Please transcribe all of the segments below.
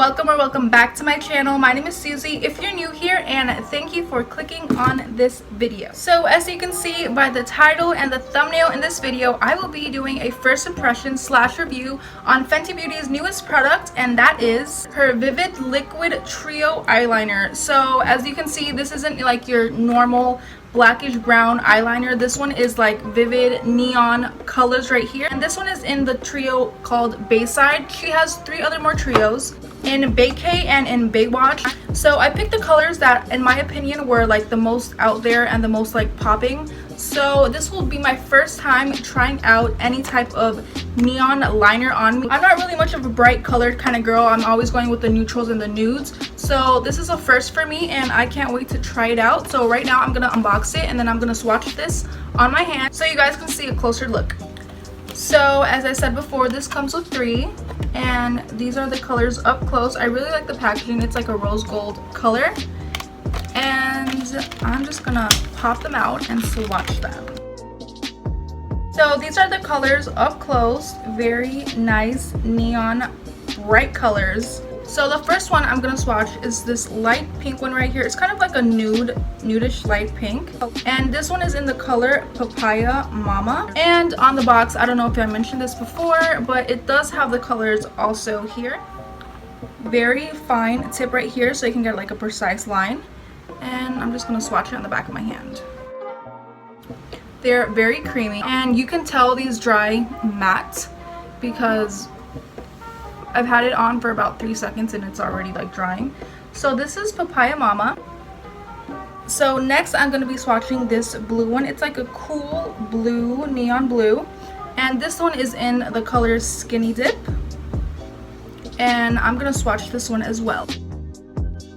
welcome or welcome back to my channel. My name is Susie if you're new here, and thank you for clicking on this video. So as you can see by the title and the thumbnail in this video, I will be doing a first impression / review on Fenty Beauty's newest product, and that is her Vivid Liquid Trio Eyeliner. So as you can see, this isn't like your normal blackish brown eyeliner. This one is like vivid neon colors right here, and this one is in the trio called Bayside. She has 3 other more trios in Baykay and in Baywatch. So I picked the colors that in my opinion were like the most out there and the most like popping. So this will be my first time trying out any type of neon liner on me. I'm not really much of a bright colored kind of girl. I'm always going with the neutrals and the nudes. So this is a first for me and I can't wait to try it out. So right now I'm gonna unbox it and then I'm gonna swatch this on my hand so you guys can see a closer look. So as I said before, this comes with 3 and these are the colors up close. I really like the packaging. It's like a rose gold color. And I'm just gonna pop them out and swatch them. So these are the colors up close. Very nice neon bright colors. So the first one I'm gonna swatch is this light pink one right here. It's kind of like a nudish light pink, and this one is in the color Papaya Mama. And on the box, I don't know if I mentioned this before, but it does have the colors also here. Very fine tip right here so you can get like a precise line. And I'm just gonna swatch it on the back of my hand. They're very creamy, and you can tell these dry matte because I've had it on for about 3 seconds and it's already like drying. So this is Papaya Mama. So next I'm going to be swatching this blue one. It's like a cool blue, neon blue, and this one is in the color Skinny Dip, and I'm going to swatch this one as well.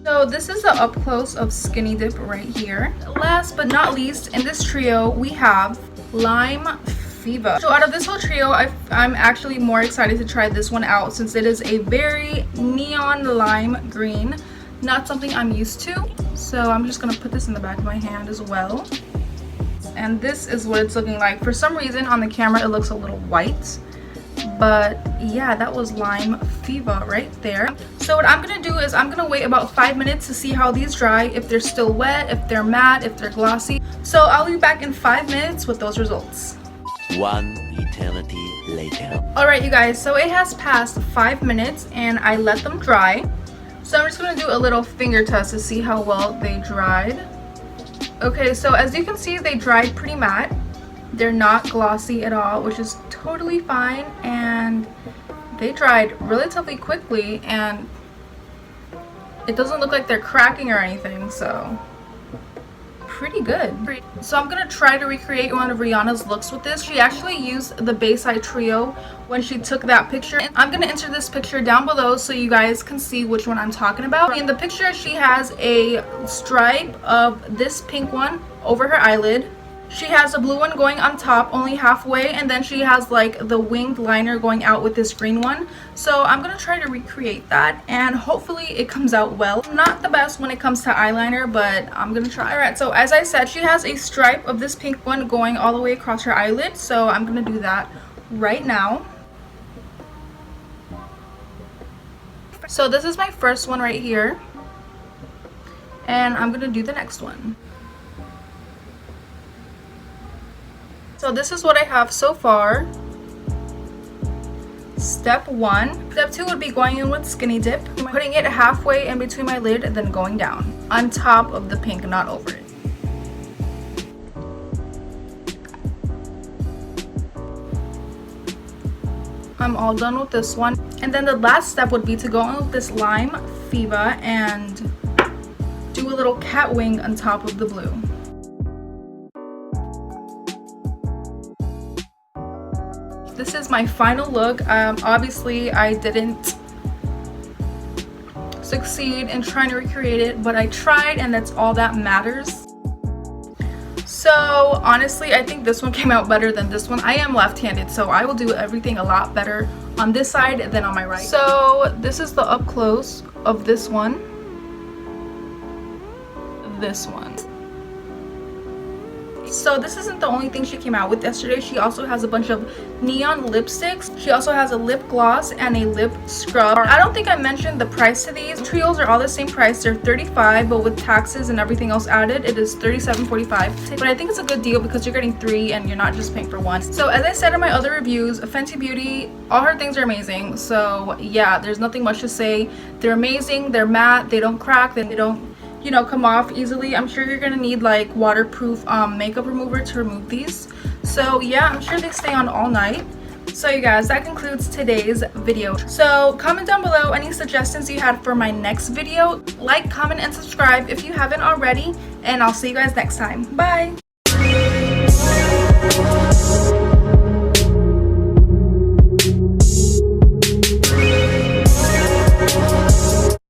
So this is the up close of Skinny Dip right here. Last but not least, in this trio we have Lime Fever. So out of this whole trio, I'm actually more excited to try this one out since it is a very neon lime green, not something I'm used to. So I'm just gonna put this in the back of my hand as well. And this is what it's looking like. For some reason on the camera it looks a little white, but yeah, that was Lime Fever right there. So what I'm gonna do is I'm gonna wait about 5 minutes to see how these dry, if they're still wet, if they're matte, if they're glossy. So I'll be back in 5 minutes with those results. 1 eternity later. Alright you guys, so it has passed 5 minutes and I let them dry. So I'm just going to do a little finger test to see how well they dried. Okay, so as you can see, they dried pretty matte. They're not glossy at all, which is totally fine, and they dried relatively quickly, and it doesn't look like they're cracking or anything, so pretty good. So I'm gonna try to recreate one of Rihanna's looks with this. She actually used the Bayside trio when she took that picture. I'm gonna enter this picture down below so you guys can see which one I'm talking about. In the picture she has a stripe of this pink one over her eyelid. She has a blue one going on top only halfway, and then she has like the winged liner going out with this green one. So I'm gonna try to recreate that and hopefully it comes out well. I'm not the best when it comes to eyeliner, but I'm gonna try. Alright, so as I said, she has a stripe of this pink one going all the way across her eyelid, so I'm gonna do that right now. So this is my first one right here, and I'm gonna do the next one. So this is what I have so far. Step 1. Step 2 would be going in with Skinny Dip, putting it halfway in between my lid and then going down on top of the pink, not over it. I'm all done with this one. And then the last step would be to go in with this Lime Fever and do a little cat wing on top of the blue. This is my final look. Obviously I didn't succeed in trying to recreate it, but I tried, and that's all that matters. So honestly, I think this one came out better than this one. I am left-handed, so I will do everything a lot better on this side than on my right. So this is the up close of this one. So this isn't the only thing she came out with yesterday. She also has a bunch of neon lipsticks. She also has a lip gloss and a lip scrub. I don't think I mentioned the price to these. Trios are all the same price. They're $35, but with taxes and everything else added, it is $37.45. But I think it's a good deal because you're getting 3 and you're not just paying for 1. So as I said in my other reviews, Fenty Beauty, all her things are amazing. So yeah, there's nothing much to say. They're amazing. They're matte. They don't crack. They don't, you know, come off easily. I'm sure you're gonna need like waterproof makeup remover to remove these. So yeah, I'm sure they stay on all night. So you guys, that concludes today's video. So comment down below any suggestions you had for my next video. Like, comment, and subscribe if you haven't already, and I'll see you guys next time. Bye.